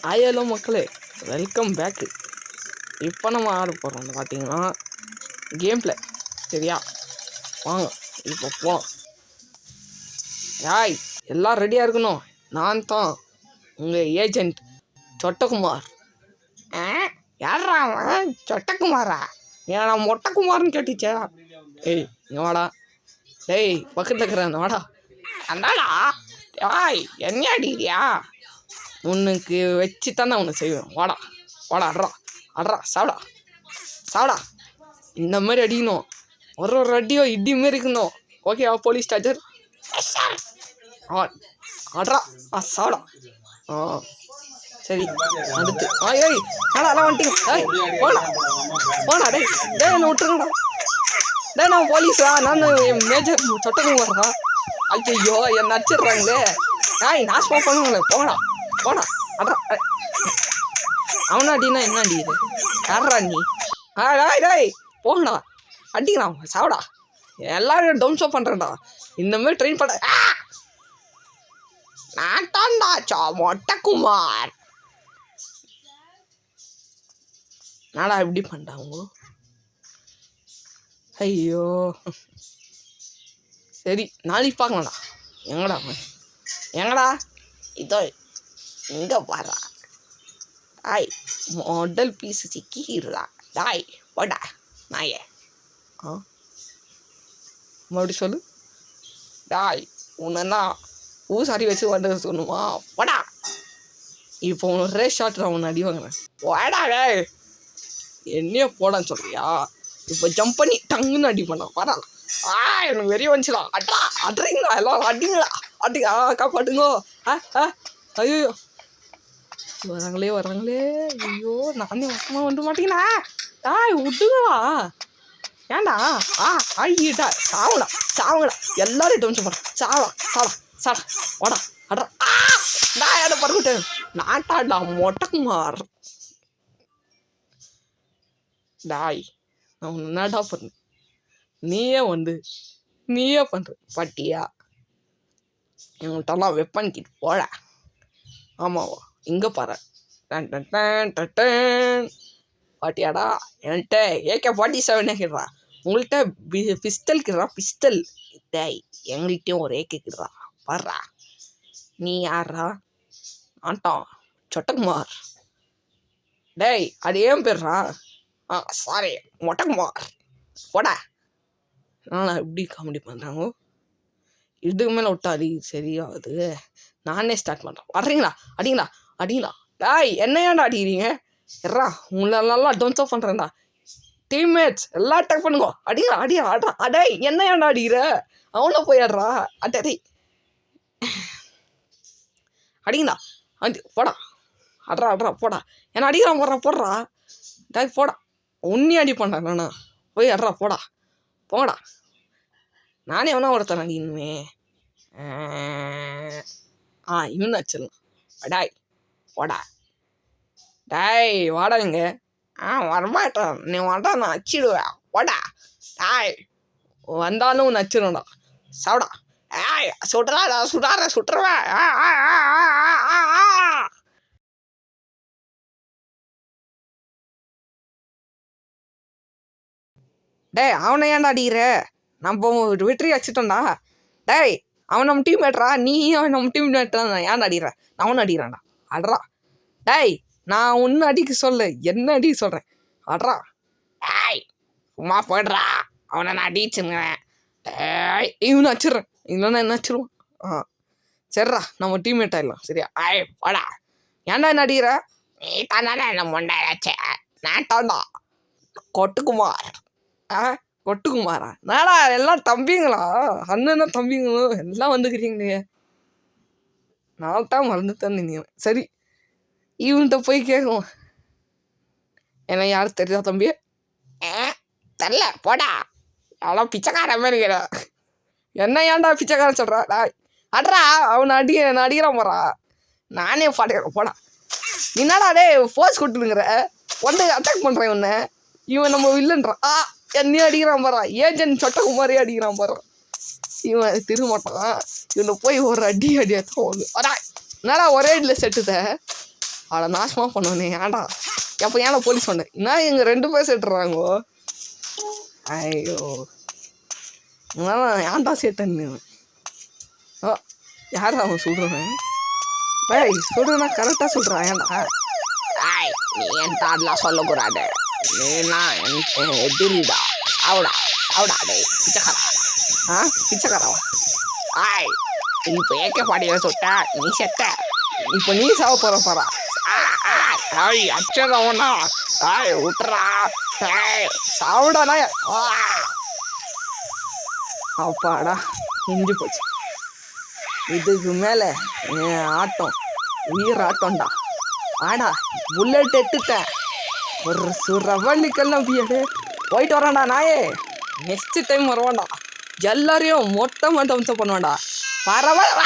Hello மக்களே, welcome bag. இப்போ நம்ம ஆட போகிறோம் பார்த்தீங்கன்னா கேம் பிளே. சரியா, வாங்க இப்போ போகலாம். யாய் எல்லாம் ரெடியாக இருக்கணும். நான் தான் உங்கள் ஏஜென்ட் சொட்டகுமார். யாரா அவன்? சொட்டகுமாரா? ஏன் நான் மொட்டக்குமார்னு கேட்டுச்சா? ஏய் இங்கே வாடா. டேய் பக்கத்தில் இருக்கிறேன் வாடா. அந்தாடா. யாய் என்ன அடிக்கிறியா? உனக்கு வச்சு தானே உன்னை செய்வேன். வாடா வாடா, அட்ரா அட்ரா, சாப்பிடா சாப்பிடா. இந்த மாதிரி அடிக்கணும். ஒரு அடியோ இடி மாரி இருக்கணும். ஓகேவா போலீஸ் சார்ஜர்? அட்ரா சாப்பிடா. சரி அடுத்து ஏய் ஆடா அதான் வந்துட்டீங்க. போடா போடா. டேய் டேய் என்ன விட்டுருங்கடா. டேய் நான் போலீஸா? நான் மேஜர் சொட்டக்கும் வர்றா. ஐயோ என்ன அடிச்சிடுறாங்களே. நாசமாக பண்ணுங்களேன். போடா போடா அட்ரா. அவனா அடினா என்ன அடிக்குது? யாரா நீ? டாய் டாய் போங்கடா, அடிக்கிறான் சாப்பிடா. எல்லாரும் டவுன்ஷோ பண்ணுறேன்டா. இந்த மாதிரி ட்ரெயின் பண்ண நான் தான்டா மொட்டக்குமார். நாடா இப்படி பண்ணிட்டாங்க. ஐயோ சரி நாளைக்கு பார்க்கலாம்டா. எங்கடா எங்கடா? இதோ இங்கே பாரா. டாய் மாடல் பீஸ் சிக்கிடுறா. டாய் போடா நாயே. மறுபடி சொல்லு. டாய் உன்னா ஊசாரி வச்சு வந்து சொல்லணுமா? போடா. இப்போ ஒரே ஷாட் உன்னை அடி வாங்குறேன். போடா டேய். என்னையே போடான்னு சொல்றியா? இப்போ ஜம்ப் பண்ணி டங்குன்னு அடி பண்ண வரா. எனக்கு வெறிய வந்துச்சுடா. அட்ரா அட்றீங்களா எல்லாம்? அடிங்களா அடிங்க. காப்பாட்டுங்கோ. ஐயோ வராங்களே வராங்களே. ஐயோ நானே வசமாக வந்துட மாட்டேங்கண்ணா. விட்டுங்களா? ஏண்டா? ஐயிட்டா சாவடா சாவங்கடா. எல்லாரும் டவுன்ஸ் பண்ணுறேன். சாவடா சாவடா சாடா வாடா அட்ரா. நான் ஏட பறக்கிட்டேன். நாட்டாடா மொட்டக்குமார். டாய் நான் உன்னை என்னடா பண்ணு? நீயே பண்ணுற பட்டியா? எங்கள்கிட்டலாம் வெப்பன் கிட் போட. ஆமாவா? இங்கே பாரு. பாட்டியாடா என்கிட்ட AK-47 கிடுறா. உங்கள்கிட்ட பிஸ்டல் கிடுறா. பிஸ்டல் டேய் எங்கள்கிட்டையும் ஒரு AK கிடுறா. பாடுறா. நீ யாரா? ஆட்டம் சொட்டகுமார். டேய் அது ஏன் பேர்றா? சாரி மொட்டக்குமார். போடா. நான் எப்படி காமெடி பண்ணுறாங்க. இதுக்கு மேலே விட்டா அடி சரியாகுது. நானே ஸ்டார்ட் பண்ணுறேன். வர்றீங்களா? அடிங்களா அடிங்களா. டாய் என்ன ஏன்டா அடிக்கிறீங்க? எறா உங்களை நல்லா டவுன்ஸ் ஆஃப் பண்ணுறேன்டா. டீம்மேட்ஸ் எல்லாம் அட்டாக் பண்ணுங்க. அடிங்களா அடியா ஆடுறா. அடாய் என்ன ஏன்டா அடிக்கிற? அவனை போய் ஆடுறா. அடே அடிங்களா அடி. போடா அட்ரா அட்ரா போடா. என்ன அடிக்கிறான் போடுறா போடுறா. டாய் போடா. உன்னி அடி பண்ணா நானா? போய் அட்ரா போடா போடா. நானே எவனா ஒருத்தன் அடிக்கணுமே. இவன் வச்சிடலாம். டாய் போடா. டாய் வாடா இங்க. வரமாட்டேன். நீ வாடா நான் அச்சிடுவேன். போடா. டாய் வந்தாலும் உன்னை அச்சிடும்டா. சாப்பிடா. சுடுறாடா சுடார சுட்டுருவேன். டேய் அவனை ஏன்டா அடிக்கிற? நம்ம வெற்றி வச்சுட்டோம்டா. டேய் அவன் நம்ம டீம் மேட்ரா. நீ அவன் நம்ம டீம் மேட்ரா. ஏன்டா அடிக்கிற? நான் அவனை அடிக்கிறான்டா. அட்ரா. டேய் நான் ஒன்று அடிக்க சொல்ல என்ன அடிக்க சொல்கிறேன். அட்ரா. டேய் சும்மா போய்ட்றா. அவனை நான் அடிச்சுங்கிறேன். டேய் இவனை வச்சிட்றேன். இல்லைன்னா என்ன வச்சிருவான். சரிடா நம்ம டீம்மேட் ஆகிடலாம். சரியா? போடா. ஏன்டா என்ன அடிக்கிற? நீ தானே என்ன மொண்டாச்சே. நான் தாண்டா கொட்டுக்குமார். கொட்டுக்குமாரா? நாடா எல்லாம் தம்பிங்களா? அண்ணனா தம்பிங்களும் எல்லாம் வந்துக்கிறீங்களே. நான் தான் மறந்துட்டேன்னு நினைக்கிறேன். சரி இவன்கிட்ட போய் கேட்கும். என்ன யார் தெரியுதா தம்பி? தெரில போடா. எல்லாம் பிச்சைக்கார மாதிரி இருக்கிற. என்ன ஏன்டா பிச்சைக்காரன் சொல்கிறா? அட்ரா அவனை அடிக்கிறான் போறா. நானே பாடுகிறேன். போடா. என்னடா டே ஃபோர்ஸ் கொடுத்துருங்கிற வந்து அட்டாக் பண்ணுறேன் உன்னை. இவன் நம்ம இல்லைன்றான். என்னையே அடிக்கிறான் பாரா. ஏஜென்ட் சொட்டகுமாரே அடிக்கிறான் பாரா. இவன் திரும்ப மாட்டான். இவனை போய் ஒரு அடியாத்தான் ஒன்று. அடா என்னடா ஒரே இதில் செட்டுத. அவளை நாசமாக பண்ணுவேனே ஏன்டா எப்போ ஏன்னா போலீஸ் சொன்னேன் என்ன எங்கள் 2 பேர் செட்டுறாங்கோ ஐயோ ஏன்டா சேட்டன்னு ஓ யார் அவன் சொல்கிறவன் டேய் சொல்கிறேன்னா கரெக்டாக சொல்கிறான் ஏன்டா நீ என் தாடெலாம் சொல்லக்கூடாது நீனா எதிரிடா அவடா டேய் பிச்சைக்காரா பிச்சைக்காராவா இப்போ ஏக்க பாடிய சொட்ட நீ செத்த இப்போ நீ சாவ போகிறப்பாரா அச்சதவனா விட்டுறா சாவுடானா அப்பாடா முடிஞ்சு போச்சு இதுக்கு மேலே என் ஆட்டம் உயிர் ஆட்டம்டா ஆடா புல்லட் எடுத்துட்டேன் ஒரு சுரவள்ளிக்கெல்லாம் பியடு போயிட்டு வரான்டா நாயே நெக்ஸ்ட் டைம் வருவான்டா எல்லாரையும் மொட்டை பண்ணுவான்டா பரவாயில்ல